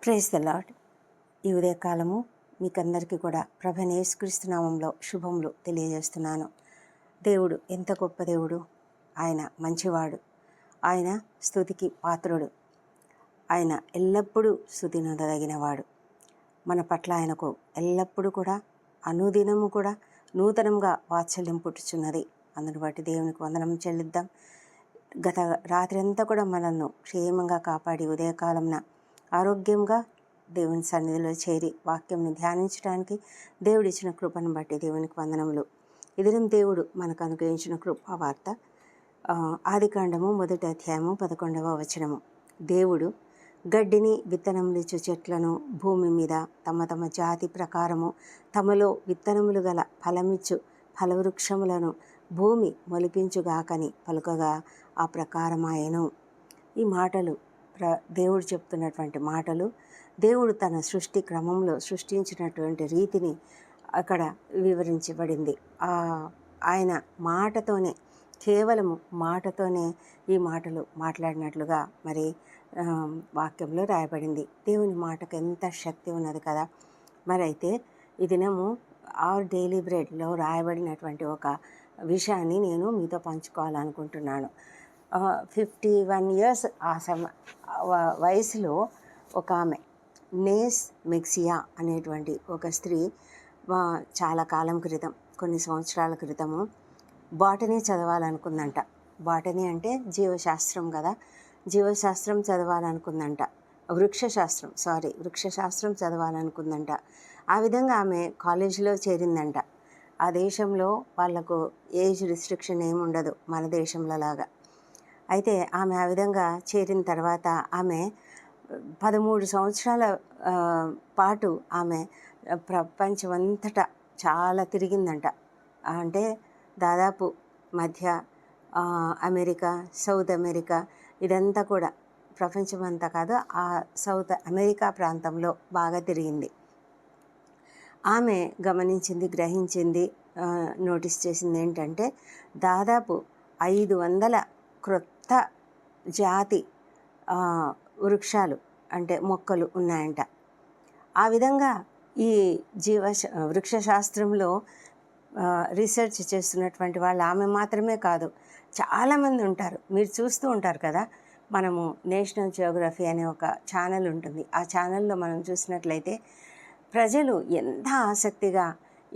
Praise the lord. ఈ ఉదయకాలము మీకందరికీ కూడా ప్రభువైన యేసుక్రీస్తు నామంలో శుభములు తెలియజేస్తున్నాను. దేవుడు ఎంత గొప్ప దేవుడు! ఆయన మంచివాడు, ఆయన స్తుతికి పాత్రుడు, ఆయన ఎల్లప్పుడూ స్తుతి నొందదగినవాడు. మన పట్ల ఆయనకు ఎల్లప్పుడూ కూడా అనుదినము కూడా నూతనంగా వాత్సల్యం పుట్టుచున్నది. అందును బట్టి దేవునికి వందనం చెల్లిద్దాం. గత రాత్రి అంతా కూడా మనల్ని క్షేమంగా కాపాడి ఉదయకాలంన ఆరోగ్యంగా దేవుని సన్నిధిలో చేరి వాక్యంని ధ్యానించడానికి దేవుడిచ్చిన కృపను బట్టి దేవునికి వందనములు. ఇదిరం దేవుడు మనకు అనుగ్రహించిన కృపావార్త ఆదికాండము 1వ అధ్యాయము 11వ వచనము. దేవుడు గడ్డిని విత్తనములిచ్చు చెట్లను భూమి మీద తమ తమ జాతి ప్రకారము తమలో విత్తనములు గల ఫలమిచ్చు ఫలవృక్షములను భూమి మొలిపించుగాకని పలుకగా ఆ ప్రకారమాయెను. ఈ మాటలు దేవుడు చెప్తున్నటువంటి మాటలు. దేవుడు తన సృష్టి క్రమంలో సృష్టించినటువంటి రీతిని అక్కడ వివరించబడింది. ఆయన మాటతోనే, కేవలము మాటతోనే ఈ మాటలు మాట్లాడినట్లుగా మరి వాక్యంలో రాయబడింది. దేవుని మాటకు ఎంత శక్తి ఉన్నది కదా. మరి అయితే ఈ దినము అవర్ డైలీ బ్రెడ్లో రాయబడినటువంటి ఒక విషయాన్ని నేను మీతో పంచుకోవాలనుకుంటున్నాను. 51 ఇయర్స్ వయసులో ఒక ఆమె నేస్ మెక్సియా అనేటువంటి ఒక స్త్రీ చాలా కాలం క్రితం, కొన్ని సంవత్సరాల క్రితము బాటనీ చదవాలనుకుందంట. బాటనీ అంటే జీవశాస్త్రం కదా. జీవశాస్త్రం చదవాలనుకుందంట. వృక్షశాస్త్రం చదవాలనుకుందంట. ఆ విధంగా ఆమె కాలేజీలో చేరిందంట. ఆ దేశంలో వాళ్లకు ఏజ్ రిస్ట్రిక్షన్ ఏముండదు మన దేశంలో లాగా. అయితే ఆమె ఆ విధంగా చేరిన తర్వాత ఆమె 13 సంవత్సరాల పాటు ఆమె ప్రపంచమంతటా చాలా తిరిగిందంట. అంటే దాదాపు మధ్య అమెరికా, సౌత్ అమెరికా, ఇదంతా కూడా ప్రపంచమంతా కాదు, ఆ సౌత్ అమెరికా ప్రాంతంలో బాగా తిరిగింది. ఆమె గమనించింది, గ్రహించింది, నోటీస్ చేసింది ఏంటంటే దాదాపు 500 క్రొత్త జాతి వృక్షాలు అంటే మొక్కలు ఉన్నాయంట. ఆ విధంగా ఈ వృక్షశాస్త్రంలో రీసెర్చ్ చేస్తున్నటువంటి వాళ్ళు ఆమె మాత్రమే కాదు, చాలామంది ఉంటారు. మీరు చూస్తూ ఉంటారు కదా, మనము నేషనల్ జియోగ్రఫీ అనే ఒక ఛానల్ ఉంటుంది. ఆ ఛానల్లో మనం చూసినట్లయితే ప్రజలు ఎంత ఆసక్తిగా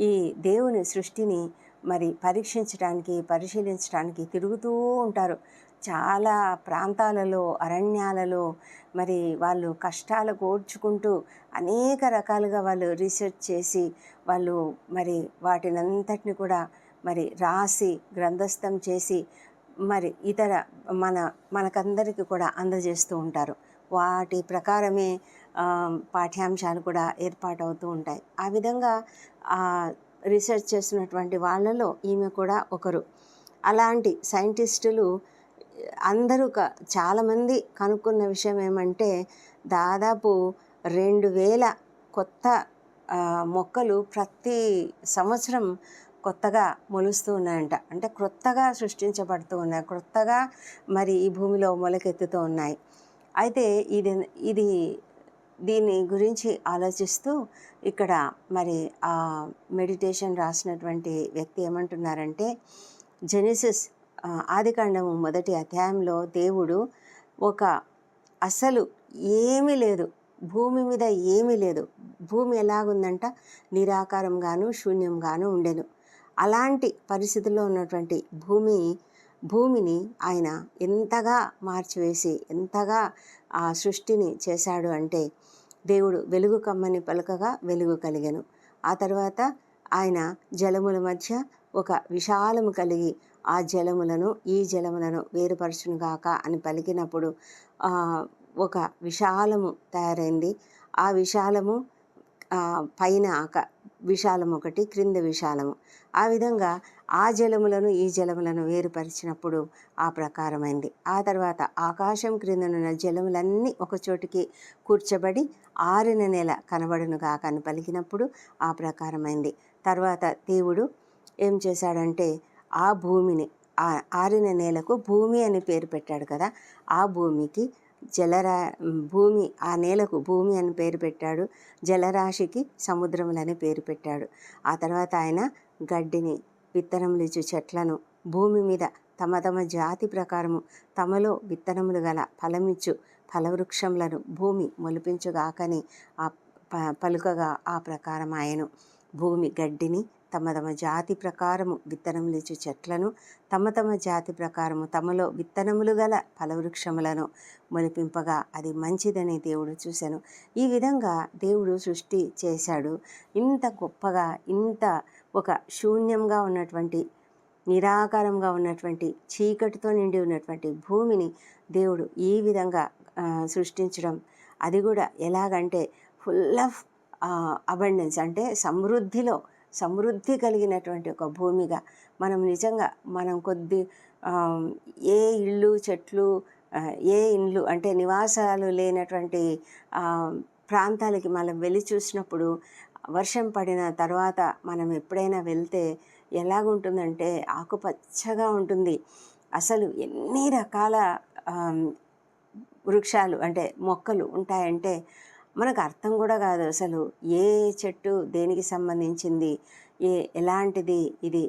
ఈ దేవుని సృష్టిని మరి పరీక్షించడానికి, పరిశీలించడానికి తిరుగుతూ ఉంటారు. చాలా ప్రాంతాలలో, అరణ్యాలలో మరి వాళ్ళు కష్టాలు కోర్చుకుంటూ అనేక రకాలుగా వాళ్ళు రీసెర్చ్ చేసి వాళ్ళు మరి వాటినంతటిని కూడా మరి రాసి గ్రంథస్థం చేసి మరి ఇతర మనకందరికీ కూడా అందజేస్తూ ఉంటారు. వాటి ప్రకారమే పాఠ్యాంశాలు కూడా ఏర్పాటవుతూ ఉంటాయి. ఆ విధంగా రీసెర్చ్ చేస్తున్నటువంటి వాళ్ళలో ఈమె కూడా ఒకరు. అలాంటి సైంటిస్టులు అందరూ చాలామంది కనుక్కున్న విషయం ఏమంటే దాదాపు 2000 కొత్త మొక్కలు ప్రతి సంవత్సరం కొత్తగా మొలుస్తూ ఉన్నాయంట. అంటే క్రొత్తగా సృష్టించబడుతూ ఉన్నాయి, క్రొత్తగా మరి ఈ భూమిలో మొలకెత్తుతూ ఉన్నాయి. అయితే దీని గురించి ఆలోచిస్తూ ఇక్కడ మరి ఆ మెడిటేషన్ రాసినటువంటి వ్యక్తి ఏమంటున్నారంటే, జెనెసిస్ ఆదికాండము 1వ అధ్యాయంలో దేవుడు అసలు ఏమీ లేదు, భూమి మీద ఏమీ లేదు, భూమి ఎలాగుందంట నిరాకారంగాను శూన్యంగాను ఉండెను. అలాంటి పరిస్థితుల్లో ఉన్నటువంటి భూమిని ఆయన ఎంతగా మార్చివేసి ఎంతగా ఆ సృష్టిని చేశాడు అంటే, దేవుడు వెలుగు కమ్మని పలకగా వెలుగు కలిగెను. ఆ తర్వాత ఆయన జలముల మధ్య ఒక విశాలము కలిగి ఆ జలములను ఈ జలములను వేరుపరచునుగాక అని పలికినప్పుడు ఒక విశాలము తయారైంది. ఆ విశాలము పైన విశాలం ఒకటి, క్రింద విశాలము. ఆ విధంగా ఆ జలములను ఈ జలములను వేరుపరిచినప్పుడు ఆ ప్రకారమైంది. ఆ తర్వాత ఆకాశం క్రిందనున్న జలములన్నీ ఒక చోటికి కూర్చబడి ఆరిన నేల కనబడునుగాక అని పలికినప్పుడు ఆ ప్రకారమైంది. తర్వాత దేవుడు ఏం చేశాడంటే ఆ భూమిని, ఆరిన నేలకు భూమి అని పేరు పెట్టాడు కదా, ఆ భూమికి భూమి, ఆ నేలకు భూమి అని పేరు పెట్టాడు, జలరాశికి సముద్రములని పేరు పెట్టాడు. ఆ తర్వాత ఆయన గడ్డిని, విత్తనములిచ్చు చెట్లను, భూమి మీద తమ తమ జాతి ప్రకారము తమలో విత్తనములు గల ఫలమిచ్చు ఫలవృక్షములను భూమి మొలిపించుగాకని పలుకగా ఆ ప్రకారం ఆయను. భూమి గడ్డిని, తమ తమ జాతి ప్రకారము విత్తనములిచ్చు చెట్లను, తమ తమ జాతి ప్రకారము తమలో విత్తనములు గల ఫలవృక్షములను మొలిపింపగా అది మంచిదని దేవుడు చూశాను. ఈ విధంగా దేవుడు సృష్టి చేశాడు. ఇంత గొప్పగా, ఇంత ఒక శూన్యంగా ఉన్నటువంటి, నిరాకారంగా ఉన్నటువంటి, చీకటితో నిండి ఉన్నటువంటి భూమిని దేవుడు ఈ విధంగా సృష్టించడం, అది కూడా ఎలాగంటే ఫుల్ ఆఫ్ అబండెన్స్, అంటే సమృద్ధి కలిగినటువంటి ఒక భూమిగా. మనం నిజంగా కొద్ది ఏ ఇళ్ళు, చెట్లు, ఏ ఇండ్లు అంటే నివాసాలు లేనటువంటి ప్రాంతాలకి మనం వెళ్ళి చూసినప్పుడు, వర్షం పడిన తర్వాత మనం ఎప్పుడైనా వెళ్తే ఎలాగుంటుందంటే ఆకుపచ్చగా ఉంటుంది. అసలు ఎన్ని రకాల వృక్షాలు అంటే మొక్కలు ఉంటాయంటే మనకు అర్థం కూడా కాదు అసలు ఏ చెట్టు దేనికి సంబంధించింది, ఎలాంటిది ఇది.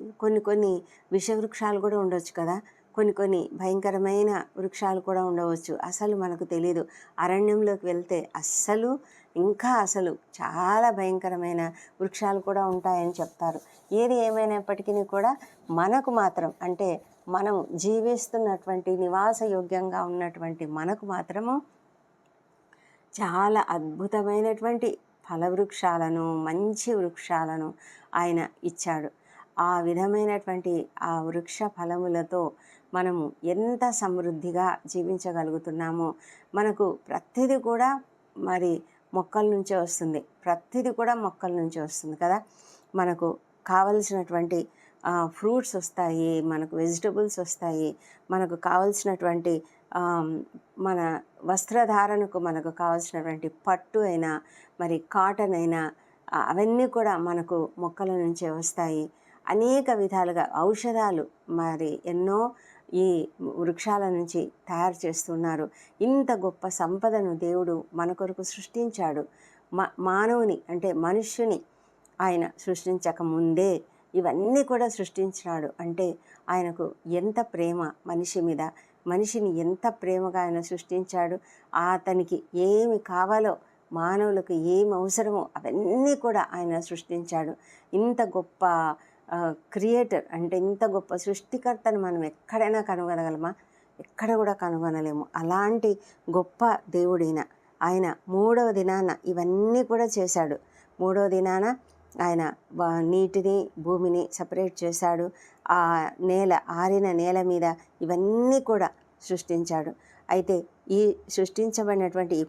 కొన్ని విషవృక్షాలు కూడా ఉండొచ్చు కదా, కొన్ని భయంకరమైన వృక్షాలు కూడా ఉండవచ్చు. అసలు మనకు తెలీదు. అరణ్యంలోకి వెళ్తే అసలు చాలా భయంకరమైన వృక్షాలు కూడా ఉంటాయని చెప్తారు. ఏది ఏమైనప్పటికీ కూడా మనకు మాత్రం, అంటే మనం జీవిస్తున్నటువంటి నివాసయోగ్యంగా ఉన్నటువంటి మనకు మాత్రము చాలా అద్భుతమైనటువంటి ఫలవృక్షాలను, మంచి వృక్షాలను ఆయన ఇచ్చాడు. ఆ విధమైనటువంటి ఆ వృక్ష ఫలములతో మనము ఎంత సమృద్ధిగా జీవించగలుగుతున్నామో. మనకు ప్రతిదీ కూడా మరి మొక్కల నుంచే వస్తుంది, కదా. మనకు కావలసినటువంటి ఫ్రూట్స్ వస్తాయి, మనకు వెజిటబుల్స్ వస్తాయి, మనకు కావలసినటువంటి మన వస్త్రధారణకు మనకు కావాల్సినటువంటి పట్టు అయినా, మరి కాటన్ అయినా, అవన్నీ కూడా మనకు మొక్కల నుంచే వస్తాయి. అనేక విధాలుగా ఔషధాలు మరి ఎన్నో ఈ వృక్షాల నుంచి తయారు చేస్తున్నారు. ఇంత గొప్ప సంపదను దేవుడు మన కొరకు సృష్టించాడు. మానవుని అంటే మనుష్యుని ఆయన సృష్టించక ముందే ఇవన్నీ కూడా సృష్టించినాడు. అంటే ఆయనకు ఎంత ప్రేమ మనిషి మీద, మనిషిని ఎంత ప్రేమగా ఆయన సృష్టించాడు. అతనికి ఏమి కావాలో, మానవులకు ఏమి అవసరమో అవన్నీ కూడా ఆయన సృష్టించాడు. ఇంత గొప్ప క్రియేటర్ అంటే ఇంత గొప్ప సృష్టికర్తను మనం ఎక్కడైనా కనుగొనగలమా? ఎక్కడ కూడా కనుగొనలేము. అలాంటి గొప్ప దేవుడైన ఆయన 3వ దినాన ఇవన్నీ కూడా చేశాడు. 3వ దినాన ఆయన నీటిని, భూమిని సపరేట్ చేశాడు. ఆ ఆరిన నేల మీద ఇవన్నీ కూడా సృష్టించాడు. అయితే ఈ సృష్టించబడినటువంటి ఈ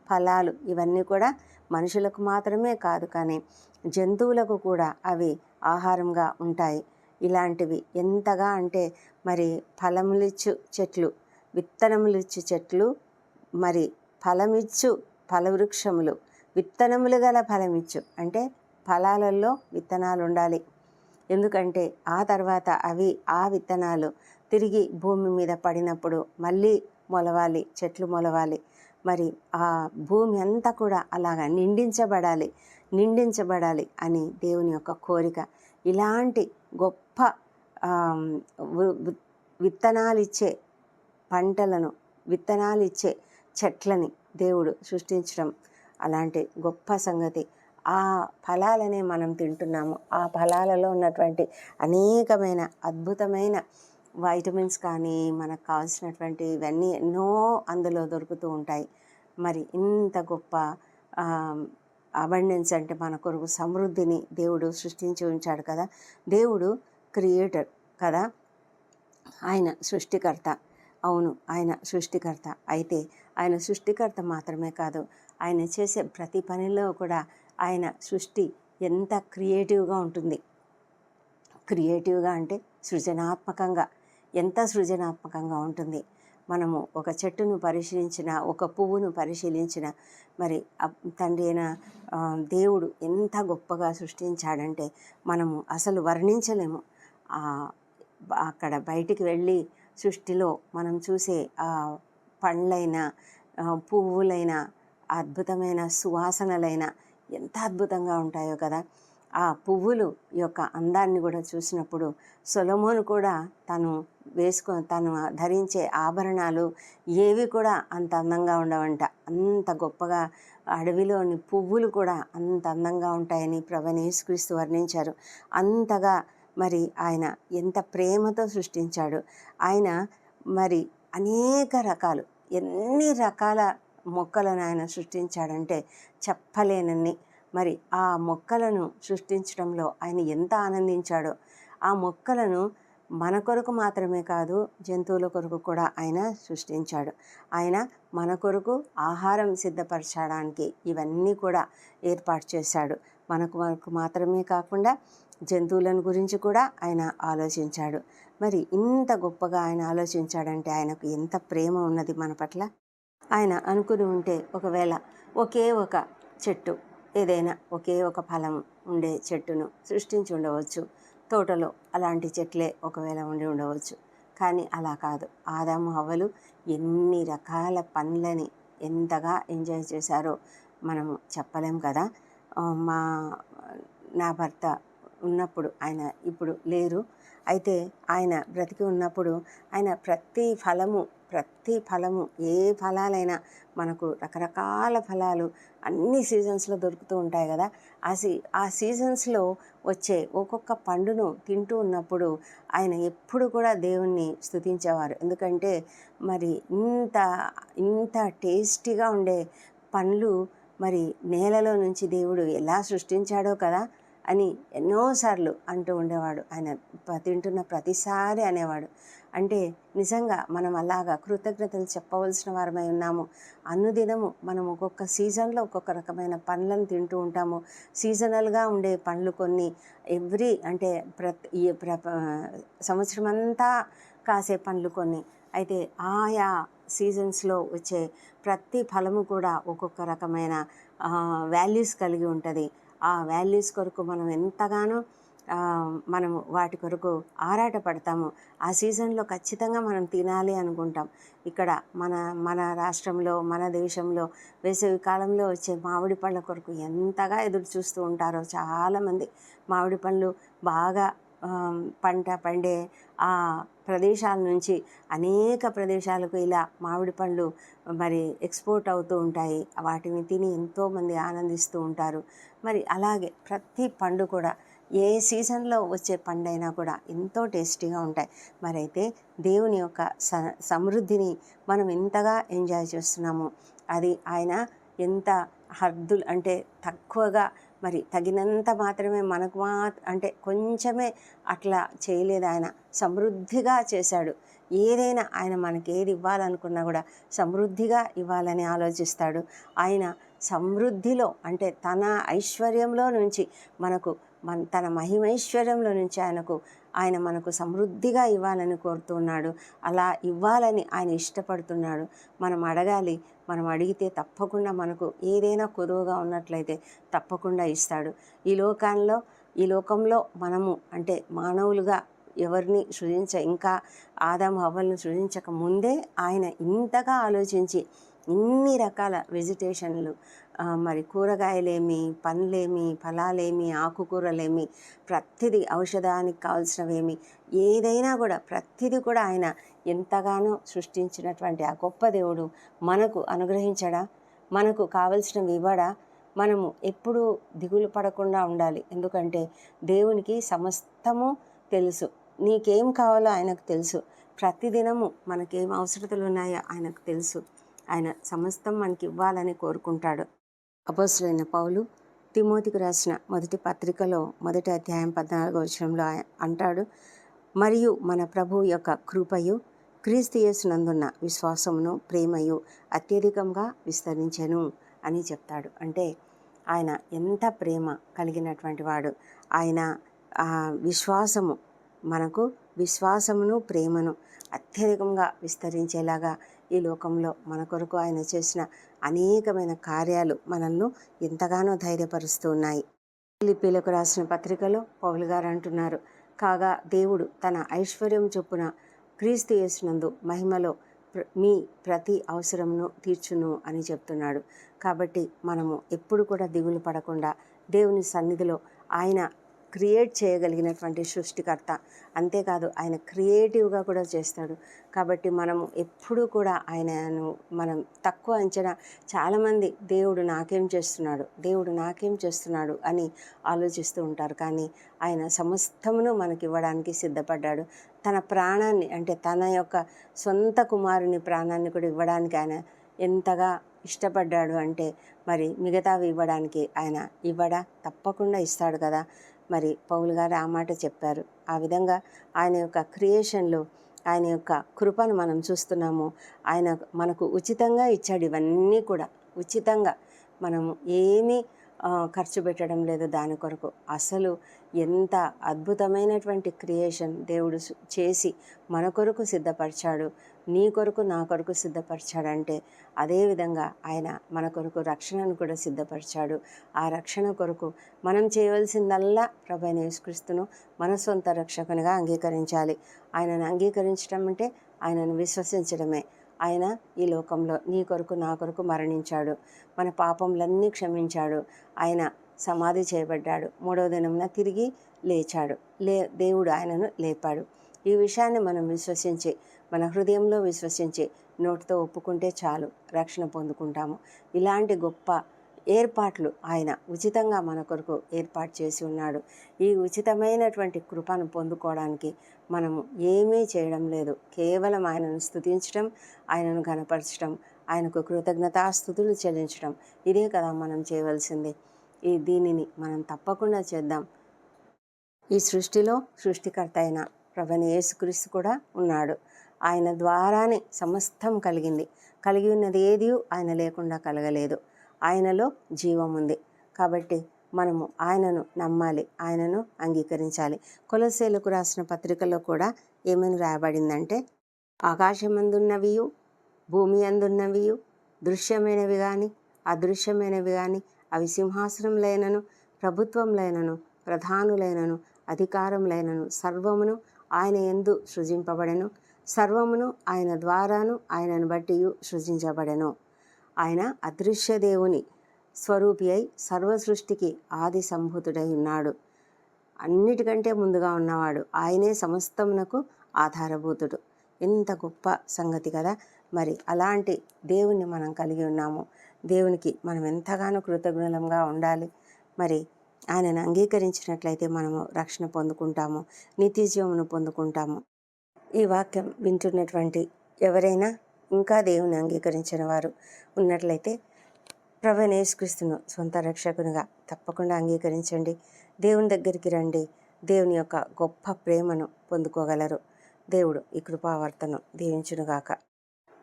ఫలాలు ఇవన్నీ కూడా మనుషులకు మాత్రమే కాదు, కానీ జంతువులకు కూడా అవి ఆహారంగా ఉంటాయి. ఇలాంటివి ఎంతగా అంటే మరి ఫలములిచ్చు చెట్లు, విత్తనములిచ్చు చెట్లు, మరి ఫలమిచ్చు ఫలవృక్షములు, విత్తనములు గల ఫలమిచ్చు, అంటే ఫలాలలో విత్తనాలు ఉండాలి. ఎందుకంటే ఆ తర్వాత ఆ విత్తనాలు తిరిగి భూమి మీద పడినప్పుడు మళ్ళీ మొలవాలి, చెట్లు మొలవాలి. మరి ఆ భూమి అంతా కూడా అలాగా నిండించబడాలి అని దేవుని యొక్క కోరిక. ఇలాంటి గొప్ప విత్తనాలిచ్చే పంటలను, విత్తనాలిచ్చే చెట్లని దేవుడు సృష్టించడం అలాంటి గొప్ప సంగతి. ఆ ఫలాలనే మనం తింటున్నాము. ఆ ఫలాలలో ఉన్నటువంటి అనేకమైన అద్భుతమైన వైటమిన్స్ కానీ, మనకు కావాల్సినటువంటి ఇవన్నీ ఎన్నో అందులో దొరుకుతూ ఉంటాయి. మరి ఇంత గొప్ప అబండెన్స్ అంటే మన కొరకు సమృద్ధిని దేవుడు సృష్టించి ఉంచాడు కదా. దేవుడు క్రియేటర్ కదా, ఆయన సృష్టికర్త. అవును, ఆయన సృష్టికర్త. అయితే ఆయన సృష్టికర్త మాత్రమే కాదు, ఆయన చేసే ప్రతి పనిలో కూడా ఆయన సృష్టి ఎంత క్రియేటివ్గా ఉంటుంది. క్రియేటివ్గా అంటే ఎంత సృజనాత్మకంగా ఉంటుంది. మనము ఒక చెట్టును పరిశీలించిన, ఒక పువ్వును పరిశీలించిన, మరి తండ్రి అయిన దేవుడు ఎంత గొప్పగా సృష్టించాడంటే మనము అసలు వర్ణించలేము. అక్కడ బయటికి వెళ్ళి సృష్టిలో మనం చూసే పండ్లైనా పువ్వులైనా అద్భుతమైన సువాసనలైన ఎంత అద్భుతంగా ఉంటాయో కదా. ఆ పువ్వులు యొక్క అందాన్ని కూడా చూసినప్పుడు సొలొమోను కూడా తను ధరించే ఆభరణాలు ఏవి కూడా అంత అందంగా ఉండవంట. అంత గొప్పగా అడవిలోని పువ్వులు కూడా అంత అందంగా ఉంటాయని ప్రభువైన యేసుక్రీస్తు వర్ణించారు. అంతగా మరి ఆయన ఎంత ప్రేమతో సృష్టించాడు. ఆయన మరి అనేక రకాలు, ఎన్ని రకాల మొక్కలను ఆయన సృష్టించాడంటే చెప్పలేనన్ని. మరి ఆ మొక్కలను సృష్టించడంలో ఆయన ఎంత ఆనందించాడో. ఆ మొక్కలను మన కొరకు మాత్రమే కాదు, జంతువుల కొరకు కూడా ఆయన సృష్టించాడు. ఆయన మన కొరకు ఆహారం సిద్ధపరచడానికి ఇవన్నీ కూడా ఏర్పాటు చేశాడు. మనకు మాత్రమే కాకుండా జంతువులను గురించి కూడా ఆయన ఆలోచించాడు. మరి ఇంత గొప్పగా ఆయన ఆలోచించాడంటే ఆయనకు ఎంత ప్రేమ ఉన్నది మన పట్ల. ఆయన అనుకుని ఉంటే ఒకవేళ ఒకే ఒక చెట్టు, ఏదైనా ఒకే ఒక ఫలం ఉండే చెట్టును సృష్టించి ఉండవచ్చు. తోటలో అలాంటి చెట్లే ఒకవేళ ఉండి ఉండవచ్చు. కానీ అలా కాదు. ఆదాము హవ్వలు ఎన్ని రకాల పండ్లని ఎంతగా ఎంజాయ్ చేశారో మనము చెప్పలేం కదా. నా భర్త ఉన్నప్పుడు, ఆయన ఇప్పుడు లేరు, అయితే ఆయన బ్రతికి ఉన్నప్పుడు ఆయన ప్రతి ఫలము ఏ ఫలాలైనా మనకు రకరకాల ఫలాలు అన్ని సీజన్స్లో దొరుకుతూ ఉంటాయి కదా. ఆ సీజన్స్లో వచ్చే ఒక్కొక్క పండును తింటూ ఉన్నప్పుడు ఆయన ఎప్పుడు కూడా దేవుణ్ణి స్తుతించేవారు. ఎందుకంటే మరి ఇంత టేస్టీగా ఉండే పండ్లు మరి నేలలో నుంచి దేవుడు ఎలా సృష్టించాడో కదా అని ఎన్నోసార్లు అంటూ ఉండేవాడు. ఆయన తింటున్న ప్రతిసారి అనేవాడు. అంటే నిజంగా మనం అలాగా కృతజ్ఞతలు చెప్పవలసిన వారమై ఉన్నాము. అనుదినము మనం ఒక్కొక్క సీజన్లో ఒక్కొక్క రకమైన పండ్లను తింటూ ఉంటాము. సీజనల్గా ఉండే పండ్లు కొన్ని అంటే సంవత్సరం అంతా కాసే పండ్లు కొన్ని. అయితే ఆయా సీజన్స్లో వచ్చే ప్రతి ఫలము కూడా ఒక్కొక్క రకమైన వాల్యూస్ కలిగి ఉంటుంది. ఆ వాల్యూస్ కొరకు మనం ఎంతగానో మనము వాటి కొరకు ఆరాట పడతాము. ఆ సీజన్లో ఖచ్చితంగా మనం తినాలి అనుకుంటాం. ఇక్కడ మన రాష్ట్రంలో, మన దేశంలో వేసవి కాలంలో వచ్చే మామిడి పళ్ళ కొరకు ఎంతగా ఎదురు చూస్తూ ఉంటారో చాలామంది. మామిడి పళ్ళు బాగా పంట పండే ఆ ప్రదేశాల నుంచి అనేక ప్రదేశాలకు ఇలా మామిడి పండ్లు మరి ఎక్స్పోర్ట్ అవుతూ ఉంటాయి. వాటిని తిని ఎంతోమంది ఆనందిస్తూ ఉంటారు. మరి అలాగే ప్రతి పండు కూడా ఏ సీజన్లో వచ్చే పండైనా కూడా ఎంతో టేస్టీగా ఉంటాయి. మరైతే దేవుని యొక్క సమృద్ధిని మనం ఎంతగా ఎంజాయ్ చేస్తున్నాము. అది ఆయన ఎంత హద్దులు అంటే తక్కువగా మరి తగినంత మాత్రమే మనకు అంటే కొంచెమే అట్లా చేయలేదు. ఆయన సమృద్ధిగా చేశాడు. ఏదైనా ఆయన మనకి ఏది ఇవ్వాలనుకున్నా కూడా సమృద్ధిగా ఇవ్వాలని ఆలోచిస్తాడు. ఆయన సమృద్ధిలో అంటే తన ఐశ్వర్యంలో నుంచి తన మహిమైశ్వర్యంలో నుంచి ఆయన మనకు సమృద్ధిగా ఇవ్వాలని కోరుతున్నాడు. అలా ఇవ్వాలని ఆయన ఇష్టపడుతున్నాడు. మనం అడగాలి. మనం అడిగితే తప్పకుండా మనకు ఏదైనా కొదువగా ఉన్నట్లయితే తప్పకుండా ఇస్తాడు. ఈ లోకంలో మనము అంటే మానవులుగా ఎవరిని ఇంకా ఆదాము హవ్వలను సృజించక ముందే ఆయన ఇంతగా ఆలోచించి ఇన్ని రకాల వెజిటేషన్లు మరి కూరగాయలేమి, పండ్లేమి, ఫలాలేమి, ఆకుకూరలేమి, ప్రతిదీ ఔషధానికి కావాల్సినవేమి ఏదైనా కూడా ప్రతిదీ కూడా ఆయన ఎంతగానో సృష్టించినటువంటి ఆ గొప్ప దేవుడు మనకు అనుగ్రహించడా? మనకు కావలసినవి ఇవ్వడా? మనము ఎప్పుడూ దిగులు పడకుండా ఉండాలి. ఎందుకంటే దేవునికి సమస్తము తెలుసు. నీకేం కావాలో ఆయనకు తెలుసు. ప్రతిదినము మనకేం అవసరతలు ఉన్నాయో ఆయనకు తెలుసు. ఆయన సమస్తం మనకి ఇవ్వాలని కోరుకుంటాడు. అపోస్తలుడైన పౌలు తిమోతికి రాసిన మొదటి పత్రికలో 1వ అధ్యాయం 14వ వచనంలో అంటాడు, మరియు మన ప్రభువు యొక్క కృపయు క్రీస్తు యేసునందున్న విశ్వాసమును ప్రేమయు అత్యధికంగా విస్తరించెను అని చెప్తాడు. అంటే ఆయన ఎంత ప్రేమ కలిగినటువంటి వాడు. ఆయన విశ్వాసమును ప్రేమను అత్యధికంగా విస్తరించేలాగా ఈ లోకంలో మన కొరకు ఆయన చేసిన అనేకమైన కార్యాలు మనల్ని ఎంతగానో ధైర్యపరుస్తూ ఉన్నాయి. ఫిలిప్పీయులకు రాసిన పత్రికలో పౌలు గారు అంటున్నారు, కాగా దేవుడు తన ఐశ్వర్యం చొప్పున క్రీస్తు యేసునందు మహిమలో మీ ప్రతి అవసరమును తీర్చును అని చెప్తున్నాడు. కాబట్టి మనము ఎప్పుడు కూడా దిగులు పడకుండా దేవుని సన్నిధిలో, ఆయన క్రియేట్ చేయగలిగినటువంటి సృష్టికర్త, అంతేకాదు ఆయన క్రియేటివ్గా కూడా చేస్తాడు. కాబట్టి మనము ఎప్పుడూ కూడా ఆయనను మనం తక్కువ అంచనా, చాలామంది దేవుడు నాకేం చేస్తున్నాడు, దేవుడు నాకేం చేస్తున్నాడు అని ఆలోచిస్తూ ఉంటారు. కానీ ఆయన సమస్తమును మనకి ఇవ్వడానికి సిద్ధపడ్డాడు. తన ప్రాణాన్ని, అంటే తన యొక్క సొంత కుమారుని ప్రాణాన్ని కూడా ఇవ్వడానికి ఆయన ఎంతగా ఇష్టపడ్డాడు అంటే, మరి మిగతావి ఇవ్వడానికి ఆయన ఇవ్వడా? తప్పకుండా ఇస్తాడు కదా. మరి పౌలు గారు ఆ మాట చెప్పారు. ఆ విధంగా ఆయన యొక్క క్రియేషన్లో ఆయన యొక్క కృపను మనం చూస్తున్నాము. ఆయన మనకు ఉచితంగా ఇచ్చాడు. ఇవన్నీ కూడా ఉచితంగా, మనము ఏమీ ఖర్చు పెట్టడం లేదు దాని కొరకు. అసలు ఎంత అద్భుతమైనటువంటి క్రియేషన్ దేవుడు చేసి మన కొరకు సిద్ధపరిచాడు. నీ కొరకు, నా కొరకు సిద్ధపరిచాడంటే, అదేవిధంగా ఆయన మన కొరకు రక్షణను కూడా సిద్ధపరిచాడు. ఆ రక్షణ కొరకు మనం చేయవలసిందల్లా ప్రభువైన యేసుక్రీస్తును మన సొంత రక్షకునిగా అంగీకరించాలి. ఆయనను అంగీకరించడం అంటే ఆయనను విశ్వసించడమే. ఆయన ఈ లోకంలో నీ కొరకు, నా కొరకు మరణించాడు. మన పాపములన్నీ క్షమించాడు. ఆయన సమాధి చేయబడ్డాడు. 3వ దినమున తిరిగి లేచాడు. దేవుడు ఆయనను లేపాడు. ఈ విషయాన్ని మనం విశ్వసించి, మన హృదయంలో విశ్వసించి, నోటితో ఒప్పుకుంటే చాలు, రక్షణ పొందుకుంటాము. ఇలాంటి గొప్ప ఏర్పాట్లు ఆయన ఉచితంగా మన కొరకు ఏర్పాటు చేసి ఉన్నాడు. ఈ ఉచితమైనటువంటి కృపను పొందుకోవడానికి మనము ఏమీ చేయడం లేదు. కేవలం ఆయనను స్తుతించడం, ఆయనను ఘనపరచడం, ఆయనకు కృతజ్ఞతాస్తుతులు చెల్లించడం, ఇదే కదా మనం చేయవలసింది. దీనిని మనం తప్పకుండా చేద్దాం. ఈ సృష్టిలో సృష్టికర్త అయిన ప్రభువైన యేసుక్రీస్తు కూడా ఉన్నాడు. ఆయన ద్వారానే సమస్తం కలిగింది. కలిగి ఉన్నది ఏది ఆయన లేకుండా కలగలేదు. ఆయనలో జీవం ఉంది. కాబట్టి మనము ఆయనను నమ్మాలి, ఆయనను అంగీకరించాలి. కొలస్సీలకు రాసిన పత్రికలో కూడా ఏమని రాయబడిందంటే, ఆకాశమందున్నవియు భూమి అందున్నవియు, దృశ్యమైనవి కానీ అదృశ్యమైనవి కానీ, అవి సింహాసనములైనను ప్రభుత్వములైనను ప్రధానులైనను అధికారములైనను సర్వమును ఆయన యందు సృజింపబడెను. సర్వమును ఆయన ద్వారాను ఆయనను బట్టి సృజించబడెను. ఆయన అదృశ్య దేవుని స్వరూపి అయి సర్వ సృష్టికి ఆది సంభూతుడై ఉన్నాడు. అన్నిటికంటే ముందుగా ఉన్నవాడు ఆయనే, సమస్తమునకు ఆధారభూతుడు. ఎంత గొప్ప సంగతి కదా. మరి అలాంటి దేవుణ్ణి మనం కలిగి ఉన్నాము. దేవునికి మనం ఎంతగానో కృతజ్ఞులంగా ఉండాలి. మరి ఆయనను అంగీకరించినట్లయితే మనము రక్షణ పొందుకుంటాము, నిత్య జీవమును పొందుకుంటాము. ఈ వాక్యం వింటున్నటువంటి ఎవరైనా ఇంకా దేవుని అంగీకరించిన వారు ఉన్నట్లయితే ప్రభువైన యేసుక్రీస్తును సొంత రక్షకునిగా తప్పకుండా అంగీకరించండి. దేవుని దగ్గరికి రండి. దేవుని యొక్క గొప్ప ప్రేమను పొందుకోగలరు. దేవుడు ఈ కృపావర్తను దీవించునుగాక.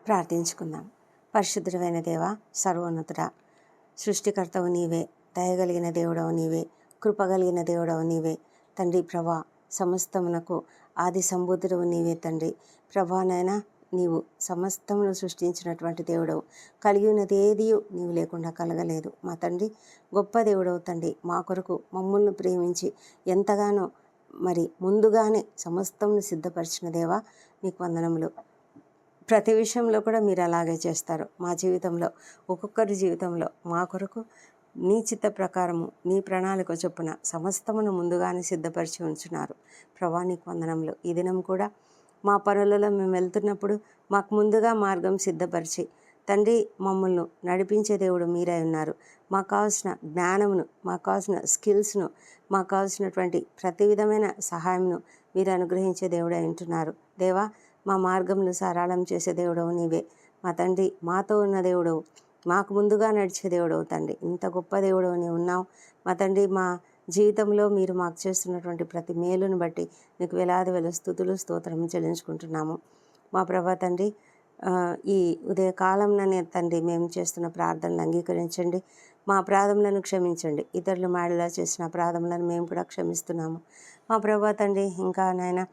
ప్రార్థించుకుందాం. పరిశుద్ధుడైన దేవా, సర్వోన్నతుడా, సృష్టికర్తవు నీవే, దయగలిగిన దేవుడవు నీవే, కృపగలిగిన దేవుడవు నీవే తండ్రి. ప్రభా, సమస్తమునకు ఆది సంబూతుడవు నీవే తండ్రి. ప్రభానైనా నీవు సమస్తమును సృష్టించినటువంటి దేవుడవు. కలిగి ఉన్నది ఏది నీవు లేకుండా కలగలేదు. మా తండ్రి, గొప్ప దేవుడవు తండ్రి. మా కొరకు మమ్మల్ని ప్రేమించి ఎంతగానో మరి ముందుగానే సమస్తమును సిద్ధపరిచిన దేవా, నీకు వందనములు. ప్రతి విషయంలో కూడా మీరు అలాగే చేస్తారు. మా జీవితంలో, ఒక్కొక్కరి జీవితంలో మా కొరకు నీ చిత్త ప్రకారము, నీ ప్రణాళిక చొప్పున సమస్తమును ముందుగానే సిద్ధపరిచి ఉంచున్నారు. ప్రభా, నీకు వందనములు. ఈ దినం కూడా మా పనులలో మేము వెళ్తున్నప్పుడు మాకు ముందుగా మార్గం సిద్ధపరిచి తండ్రి మమ్మల్ని నడిపించే దేవుడు మీరై ఉన్నారు. మాకు కావాల్సిన జ్ఞానమును, మాకు కావాల్సిన స్కిల్స్ను, మాకు కావాల్సినటువంటి ప్రతి విధమైన సహాయంను మీరు అనుగ్రహించే దేవుడై ఉంటున్నారు. దేవా, మా మార్గంను సరళం చేసే దేవుడవు నీవే. మా తండ్రి, మాతో ఉన్న దేవుడవు, మాకు ముందుగా నడిచే దేవుడవు తండ్రి. ఇంత గొప్ప దేవుడవు నీవు ఉన్నావు. మా తండ్రి, మా జీవితంలో మీరు మాకు చేస్తున్నటువంటి ప్రతి మేలును బట్టి నీకు వేలాది వేల స్తుతులు స్తోత్రం చెల్లించుకుంటున్నాము. మా ప్రభా తండ్రి, ఈ ఉదయకాలంలోనే తండ్రి మేము చేస్తున్న ప్రార్థనలు అంగీకరించండి. మా అపరాధములను క్షమించండి. ఇతరులు మాడిలా చేసిన అపరాధములను మేము కూడా క్షమిస్తున్నాము. మా ప్రభా తండ్రి, ఇంకా నాయన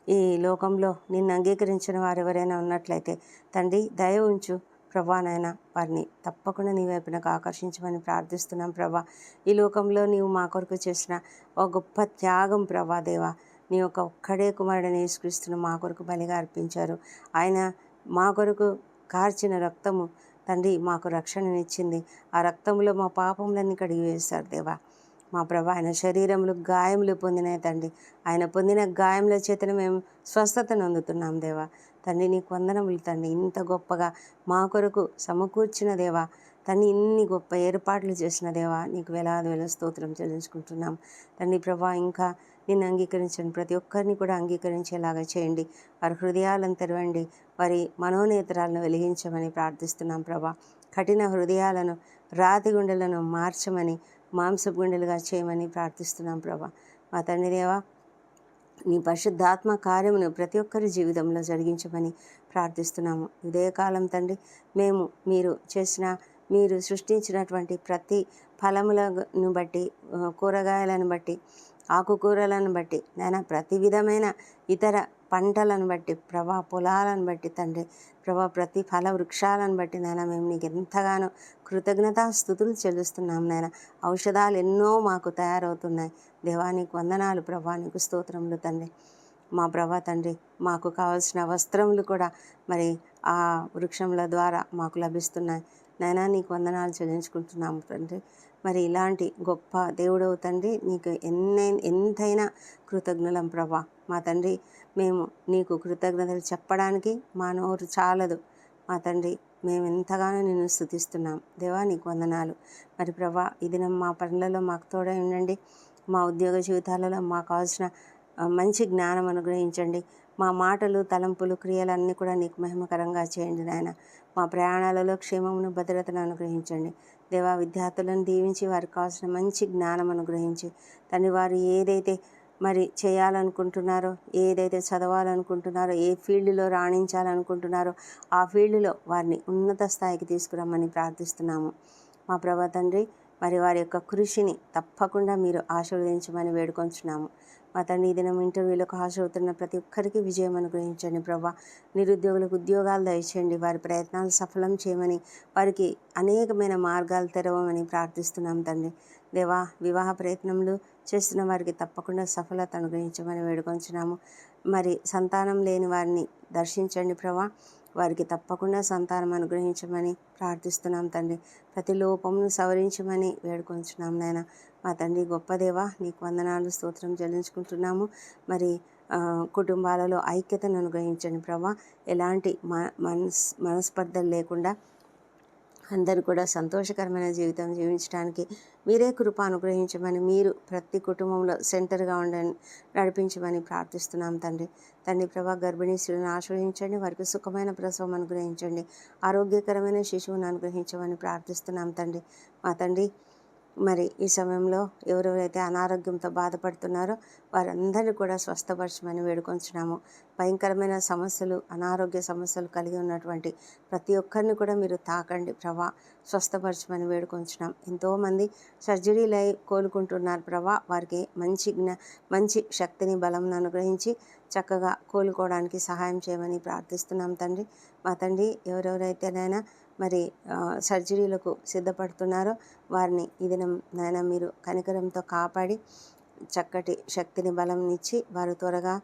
ఈ లోకంలో నిన్ను అంగీకరించిన వారు ఎవరైనా ఉన్నట్లయితే తండ్రి, దయ ఉంచు ప్రభా. నాయన వారిని తప్పకుండా నీ వైపునకు ఆకర్షించమని ప్రార్థిస్తున్నాం ప్రభా. ఈ లోకంలో నీవు మా కొరకు చేసిన ఒక గొప్ప త్యాగం ప్రభా. దేవా, నీ యొక్క ఒక్కడే కుమారుడని యేసుక్రీస్తును మా కొరకు బలిగా అర్పించారు. ఆయన మా కొరకు కార్చిన రక్తము తండ్రి మాకు రక్షణనిచ్చింది. ఆ రక్తంలో మా పాపములన్నీ కడిగి వేశారు దేవా. మా ప్రభా, ఆయన శరీరంలో గాయములు పొందినాయి తండ్రి. ఆయన పొందిన గాయముల చేతను మేము స్వస్థతను అందుతున్నాం దేవా. తండ్రి నీకు వందనములు తండ్రి. ఇంత గొప్పగా మా కొరకు సమకూర్చిన దేవా తండ్రి, ఇన్ని గొప్ప ఏర్పాట్లు చేసిన దేవా నీకు వేలాది వేల స్తోత్రం చెల్లించుకుంటున్నాం తండ్రి. ప్రభా, ఇంకా నిన్ను అంగీకరించండి, ప్రతి ఒక్కరిని కూడా అంగీకరించేలాగా చేయండి. వారి హృదయాలను తెరవండి, వారి మనోనేత్రాలను వెలిగించమని ప్రార్థిస్తున్నాం ప్రభా. కఠిన హృదయాలను, రాతి గుండెలను మార్చమని, మాంసపు గుండెలుగా చేయమని ప్రార్థిస్తున్నాం ప్రభా. మా తండ్రి దేవా, నీ పరిశుద్ధాత్మ కార్యమును ప్రతి ఒక్కరి జీవితంలో జరిగించమని ప్రార్థిస్తున్నాము. ఇదే కాలం తండ్రి, మేము మీరు సృష్టించినటువంటి ప్రతి ఫలములను బట్టి, కూరగాయలను బట్టి, ఆకుకూరలను బట్టి, నాయన ప్రతి విధమైన ఇతర పంటలను బట్టి ప్రభా, పొలాలను బట్టి తండ్రి, ప్రభా ప్రతి ఫల వృక్షాలను బట్టి నాయన మేము నీకు ఎంతగానో కృతజ్ఞతాస్తుతులు చెల్లిస్తున్నాం నాయన. ఔషధాలు ఎన్నో మాకు తయారవుతున్నాయి దేవా, నీకు వందనాలు ప్రభా, నీకు స్తోత్రములు తండ్రి. మా ప్రభా తండ్రి, మాకు కావాల్సిన వస్త్రములు కూడా మరి ఆ వృక్షముల ద్వారా మాకు లభిస్తున్నాయి నాయనా. నీకు వందనాలు చెల్లించుకుంటున్నాము తండ్రి. మరి ఇలాంటి గొప్ప దేవుడవు తండ్రి, నీకు ఎంతైనా కృతజ్ఞులం ప్రభా. మా తండ్రి, మేము నీకు కృతజ్ఞతలు చెప్పడానికి మా నోరు చాలదు మా తండ్రి. మేము ఎంతగానో నిన్ను స్తుతిస్తున్నాం దేవా, నీకు వందనాలు. మరి ప్రభా, ఈ దినం మా పనులలో మాకు తోడై ఉండండి. మా ఉద్యోగ జీవితాలలో మాకు కావాల్సిన మంచి జ్ఞానం అనుగ్రహించండి. మా మాటలు, తలంపులు, క్రియలన్నీ కూడా నీకు మహిమకరంగా చేయండి నాయన. మా ప్రయాణాలలో క్షేమమును, భద్రతను అనుగ్రహించండి దేవా. విద్యార్థులను దీవించి వారికి కావాల్సిన మంచి జ్ఞానం అనుగ్రహించి తండ్రి, వారు ఏదైతే మరి చేయాలనుకుంటున్నారో, ఏదైతే చదవాలనుకుంటున్నారో, ఏ ఫీల్డ్లో రాణించాలనుకుంటున్నారో ఆ ఫీల్డ్లో వారిని ఉన్నత స్థాయికి తీసుకురమ్మని ప్రార్థిస్తున్నాము మా ప్రభా తండ్రి. మరి వారి యొక్క కృషిని తప్పకుండా మీరు ఆశీర్వదించమని వేడుకొంచున్నాము మా తండ్రి. ఈ దినం ఇంటర్వ్యూలకు హాజరవుతున్న ప్రతి ఒక్కరికి విజయం అనుగ్రహించండి ప్రభా. నిరుద్యోగులకు ఉద్యోగాలు దయచేయండి. వారి ప్రయత్నాలు సఫలం చేయమని, వారికి అనేకమైన మార్గాలు తెరవమని ప్రార్థిస్తున్నాం తండ్రి దేవా. వివాహ ప్రయత్నములు చేస్తున్న వారికి తప్పకుండా సఫలత అనుగ్రహించమని వేడుకొంచున్నాము. మరి సంతానం లేని వారిని దర్శించండి ప్రభా. వారికి తప్పకుండా సంతానం అనుగ్రహించమని ప్రార్థిస్తున్నాం తండ్రి. ప్రతి లోపమును సవరించమని వేడుకొంచున్నాం నాయన. మా తండ్రి గొప్ప దేవా, నీకు వందనాలు, స్తోత్రం చెల్లించుకుంటున్నాము. మరి కుటుంబాలలో ఐక్యతను అనుగ్రహించండి ప్రభా. ఎలాంటి మనస్పర్ధలు లేకుండా అందరూ కూడా సంతోషకరమైన జీవితం జీవించడానికి మీరే కృప అనుగ్రహించమని, మీరు ప్రతి కుటుంబంలో సెంటర్గా నడిపించమని ప్రార్థిస్తున్నాం తండ్రి. తండ్రి ప్రభా, గర్భిణీ స్త్రీలను ఆశ్రయించండి, వారికి సుఖమైన ప్రసవం అనుగ్రహించండి, ఆరోగ్యకరమైన శిశువును అనుగ్రహించమని ప్రార్థిస్తున్నాం తండ్రి. మా తండ్రి, మరి ఈ సమయంలో ఎవరెవరైతే అనారోగ్యంతో బాధపడుతున్నారో వారందరినీ కూడా స్వస్థపరచమని వేడుకొంచున్నాము. భయంకరమైన సమస్యలు, అనారోగ్య సమస్యలు కలిగి ఉన్నటువంటి ప్రతి ఒక్కరిని కూడా మీరు తాకండి ప్రభా, స్వస్థపరచమని వేడుకొంచున్నాం. ఎంతోమంది సర్జరీలు అయి కోలుకుంటున్నారు ప్రభా. వారికి మంచి శక్తిని, బలం అనుగ్రహించి చక్కగా కోలుకోవడానికి సహాయం చేయమని ప్రార్థిస్తున్నాం తండ్రి. మా తండ్రి, ఎవరెవరైతేనైనా మరి సర్జరీలకు సిద్ధపడుతున్నారో వారిని ఈ దినం నాయన మీరు కనికరంతో కాపాడి చక్కటి శక్తిని, బలం ఇచ్చి వారు త్వరగా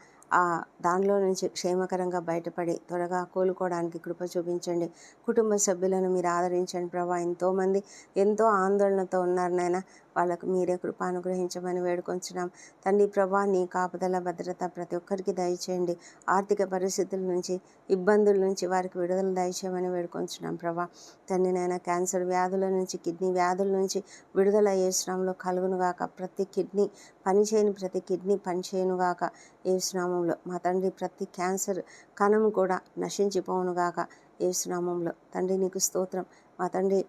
దానిలో నుంచి క్షేమకరంగా బయటపడి త్వరగా కోలుకోవడానికి కృప చూపించండి. కుటుంబ సభ్యులను మీరు ఆదరించండి ప్రభా. ఎంతోమంది ఎంతో ఆందోళనతో ఉన్నారు నాయన, వాళ్ళకు మీరే కృప అనుగ్రహించమని వేడుకొంచున్నాం తండ్రి ప్రభా. నీ కాపుదల, భద్రత ప్రతి ఒక్కరికి దయచేయండి. ఆర్థిక పరిస్థితుల నుంచి, ఇబ్బందుల నుంచి వారికి విడుదల దయచేయమని వేడుకొంచున్నాం ప్రభా. తండ్రి నాయన, క్యాన్సర్ వ్యాధుల నుంచి, కిడ్నీ వ్యాధుల నుంచి విడుదల యేసునామములో కలుగునుగాక. ప్రతి కిడ్నీ పనిచేయునుగాక యేసునామములో. మా తండ్రి, ప్రతి క్యాన్సర్ కణము కూడా నశించిపోవునుగాక యేసునామములో. తండ్రి నీకు స్తోత్రం. మా తండ్రి,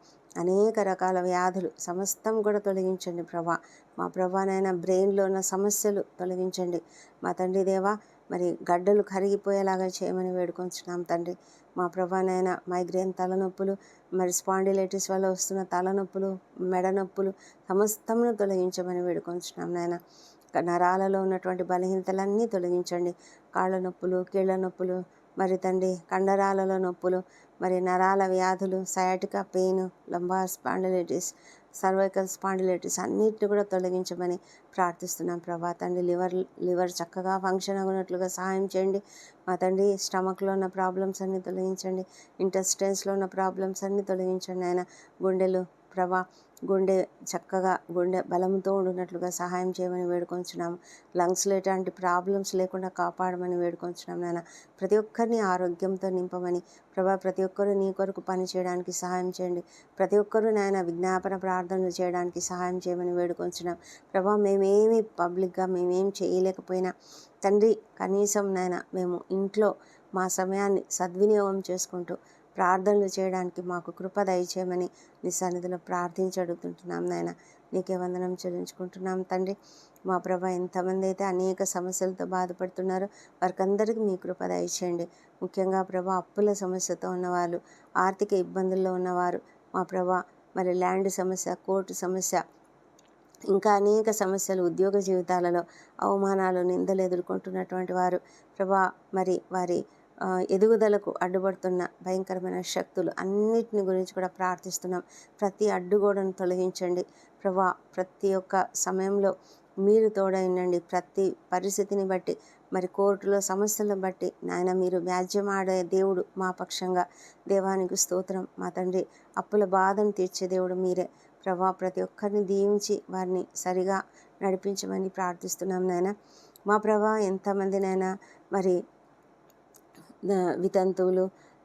అనేక రకాల వ్యాధులు సమస్తం కూడా తొలగించండి ప్రభా. మా ప్రభానైనా బ్రెయిన్లో ఉన్న సమస్యలు తొలగించండి మా తండ్రి దేవా. మరి గడ్డలు కరిగిపోయేలాగా చేయమని వేడుకొంచున్నాం తండ్రి. మా ప్రభానైనా మైగ్రేన్ తలనొప్పులు, మరి స్పాండిలైటిస్ వల్ల వస్తున్న తలనొప్పులు, మెడ నొప్పులు సమస్తమును తొలగించమని వేడుకొంచున్నాం నాయన. నరాలలో ఉన్నటువంటి బలహీనతలన్నీ తొలగించండి. కాళ్ళ నొప్పులు, కీళ్ళ నొప్పులు, మరి తండ్రి కండరాలలో నొప్పులు, మరి నరాల వ్యాధులు, sciatica pain, lumbar spondylitis, cervical spondylitis అన్నిటిని కూడా తొలగించమని ప్రార్థిస్తున్నాం ప్రభా. తండ్రి లివర్ చక్కగా ఫంక్షన్ అవ్వనట్లుగా సహాయం చేయండి మా తండ్రి. స్టమక్లో ఉన్న ప్రాబ్లమ్స్ అన్నీ తొలగించండి, ఇంటెస్టైన్స్లో ఉన్న ప్రాబ్లమ్స్ అన్నీ తొలగించండి ఆయన. గుండెలు ప్రభా, గుండె బలంతో ఉండినట్లుగా సహాయం చేయమని వేడుకొంచున్నాము. లంగ్స్లో ఎలాంటి ప్రాబ్లమ్స్ లేకుండా కాపాడమని వేడుకొంచున్నాం నాయన. ప్రతి ఒక్కరిని ఆరోగ్యంతో నింపమని ప్రభా. ప్రతి ఒక్కరూ నీ కొరకు పని చేయడానికి సహాయం చేయండి. ప్రతి ఒక్కరూ నాయన విజ్ఞాపన ప్రార్థనలు చేయడానికి సహాయం చేయమని వేడుకొంచున్నాం ప్రభా. మేమేమి పబ్లిక్గా మేమేం చేయలేకపోయినా తండ్రి, కనీసం నాయన మేము ఇంట్లో మా సమయాన్ని సద్వినియోగం చేసుకుంటూ ప్రార్థనలు చేయడానికి మాకు కృప దయచేయమని నీ సన్నిధిలో ప్రార్థించి అడుగుతుంటున్నాం నాయన. నీకే వందనం చెల్లించుకుంటున్నాం తండ్రి. మా ప్రభ, ఎంతమంది అయితే అనేక సమస్యలతో బాధపడుతున్నారో వారికందరికీ మీ కృప దయచేయండి. ముఖ్యంగా ప్రభ, అప్పుల సమస్యతో ఉన్నవాళ్ళు, ఆర్థిక ఇబ్బందుల్లో ఉన్నవారు మా ప్రభ, మరి ల్యాండ్ సమస్య, కోర్టు సమస్య, ఇంకా అనేక సమస్యలు, ఉద్యోగ జీవితాలలో అవమానాలు, నిందలు ఎదుర్కొంటున్నటువంటి వారు ప్రభా, మరి వారి ఎదుగుదలకు అడ్డుపడుతున్న భయంకరమైన శక్తులు అన్నిటిని గురించి కూడా ప్రార్థిస్తున్నాం. ప్రతి అడ్డుగోడను తొలగించండి ప్రభా. ప్రతి ఒక్క సమయంలో మీరు తోడైనండి. ప్రతి పరిస్థితిని బట్టి, మరి కోర్టులో సమస్యలను బట్టి నాయన మీరు వ్యాజ్యం ఆడే దేవుడు మా పక్షంగా. దేవానికి స్తోత్రం మా తండ్రి. అప్పుల బాధను తీర్చే దేవుడు మీరే ప్రభా. ప్రతి ఒక్కరిని దీవించి వారిని సరిగా నడిపించమని ప్రార్థిస్తున్నాం నాయన. మా ప్రభా, ఎంతమంది నాయన మరి వితంతువులు,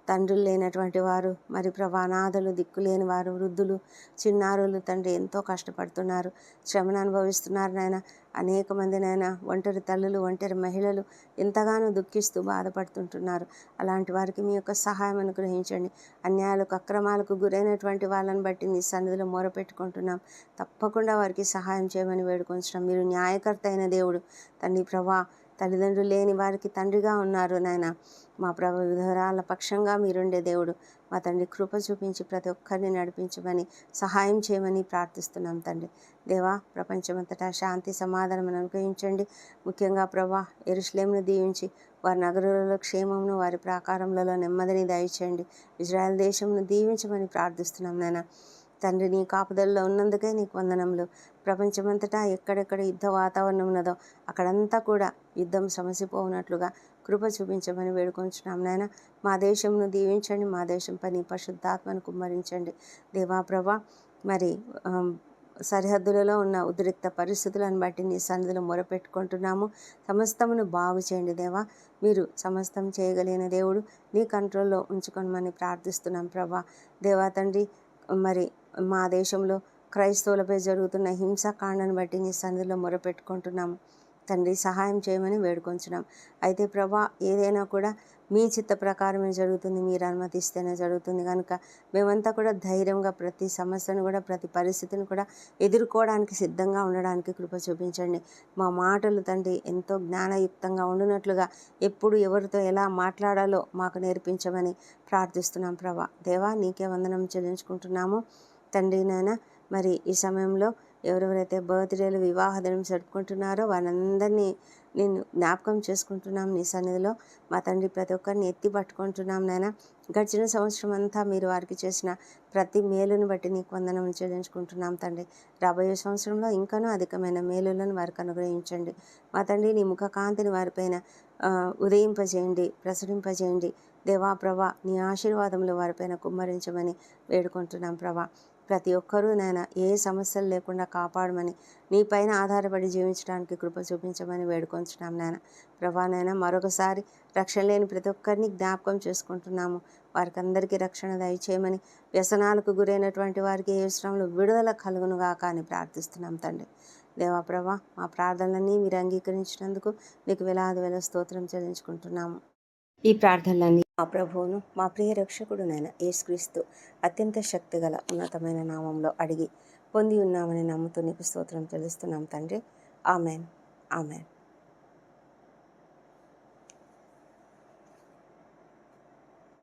తండ్రులు లేనటువంటి వారు, మరి ప్రభా అనాథలు, దిక్కులేని వారు, వృద్ధులు, చిన్నారులు తండ్రి ఎంతో కష్టపడుతున్నారు, శ్రమను అనుభవిస్తున్నారు నాయన. అనేక మంది నాయన ఒంటరి తల్లులు, ఒంటరి మహిళలు ఎంతగానో దుఃఖిస్తూ బాధపడుతుంటున్నారు. అలాంటి వారికి మీ యొక్క సహాయం అనుగ్రహించండి. అన్యాయాలకు, అక్రమాలకు గురైనటువంటి వాళ్ళని బట్టి నీ సన్నిధిలో మొరపెట్టుకుంటున్నాం. తప్పకుండా వారికి సహాయం చేయమని వేడుకొంచున్నాం. మీరు న్యాయకర్త అయిన దేవుడు తండ్రి ప్రభా. తల్లిదండ్రులు లేని వారికి తండ్రిగా ఉన్నారు నాయన. మా ప్రభు, విధవరాల పక్షంగా మీరుండే దేవుడు మా తండ్రి. కృప చూపించి ప్రతి ఒక్కరిని నడిపించమని, సహాయం చేయమని ప్రార్థిస్తున్నాం తండ్రి. దేవా, ప్రపంచమంతటా శాంతి సమాధానం అనుగ్రహించండి. ముఖ్యంగా ప్రభా, యెరూషలేమును దీవించి వారి నగరాలలో క్షేమమును, వారి ప్రాకారములలో నెమ్మదిని దయచేయండి. ఇజ్రాయెల్ దేశమును దీవించమని ప్రార్థిస్తున్నాం నాయన. తండ్రి, నీ కాపుదలలో ఉన్నందుకే నీకు వందనములు. ప్రపంచమంతటా ఎక్కడెక్కడ యుద్ధ వాతావరణం ఉన్నదో అక్కడంతా కూడా యుద్ధం సమసిపోవునట్లుగా కృప చూపించమని వేడుకొంచున్నాం నాయన. మా దేశంను దీవించండి. మా దేశంపై నీ పరిశుద్ధాత్మను కుమ్మరించండి దేవా ప్రభా. మరి సరిహద్దులలో ఉన్న ఉద్రిక్త పరిస్థితులను బట్టి నీ సన్నిధిలో మొరపెట్టుకుంటున్నాము. సమస్తమును బాగు చేయండి దేవా. మీరు సమస్తం చేయగలిగిన దేవుడు, నీ కంట్రోల్లో ఉంచుకోమని ప్రార్థిస్తున్నాం ప్రభా. దేవా తండ్రి, మరి మా దేశంలో క్రైస్తవులపై జరుగుతున్న హింసాకాండను బట్టి నీ సన్నిధిలో మొరపెట్టుకుంటున్నాము తండ్రి. సహాయం చేయమని వేడుకొంచున్నాం. అయితే ప్రభా, ఏదైనా కూడా మీ చిత్త ప్రకారమే జరుగుతుంది, మీరు అనుమతిస్తేనే జరుగుతుంది కనుక మేమంతా కూడా ధైర్యంగా ప్రతి సమస్యను కూడా, ప్రతి పరిస్థితిని కూడా ఎదుర్కోవడానికి సిద్ధంగా ఉండడానికి కృప చూపించండి. మా మాటలు తండ్రి ఎంతో జ్ఞానయుక్తంగా ఉండునట్లుగా, ఎప్పుడు ఎవరితో ఎలా మాట్లాడాలో మాకు నేర్పించమని ప్రార్థిస్తున్నాం ప్రభా. దేవా, నీకే వందనం చెల్లించుకుంటున్నాము తండ్రి నాయన. మరి ఈ సమయంలో ఎవరెవరైతే బర్త్డేలు, వివాహ దినం జరుపుకుంటున్నారో వారందరినీ నేను జ్ఞాపకం చేసుకుంటున్నాం నీ సన్నిధిలో. మా తండ్రి, ప్రతి ఒక్కరిని ఎత్తి పట్టుకుంటున్నాం నాయన. గడిచిన సంవత్సరం అంతా మీరు వారికి చేసిన ప్రతి మేలును బట్టి నీకు వందనం చెల్లించుకుంటున్నాం తండ్రి. రాబోయే సంవత్సరంలో ఇంకనూ అధికమైన మేలులను వారికి అనుగ్రహించండి మా తండ్రి. నీ ముఖ కాంతిని వారిపైన ఉదయింపజేయండి, ప్రసరింపజేయండి దేవా ప్రభా. నీ ఆశీర్వాదములు వారిపైన కుమ్మరించమని వేడుకుంటున్నాం ప్రభా. ప్రతి ఒక్కరూ నాయన ఏ సమస్యలు లేకుండా కాపాడమని, నీ పైన ఆధారపడి జీవించడానికి కృప చూపించమని వేడుకొంచున్నాం నాయన ప్రభా. నాయన, మరొకసారి రక్షణ లేని ప్రతి ఒక్కరిని జ్ఞాపకం చేసుకుంటున్నాము. వారికి అందరికీ రక్షణ దయచేయమని, వ్యసనాలకు గురైనటువంటి వారికి ఏ శ్రమలు విడుదల కలుగునుగా కానీ ప్రార్థిస్తున్నాం తండ్రి. దేవా ప్రభా, మా ప్రార్థనలన్నీ మీరు అంగీకరించినందుకు నీకు వేలాది వేల స్తోత్రం చెల్లించుకుంటున్నాము. ఈ ప్రార్థనలన్నీ మా ప్రభువును, మా ప్రియ రక్షకుడునైన యేసుక్రీస్తు అత్యంత శక్తిగల ఉన్నతమైన నామంలో అడిగి పొంది ఉన్నామని నమ్ముతూ నీకు స్తోత్రం చెల్లిస్తున్నాం తండ్రి. Amen, amen.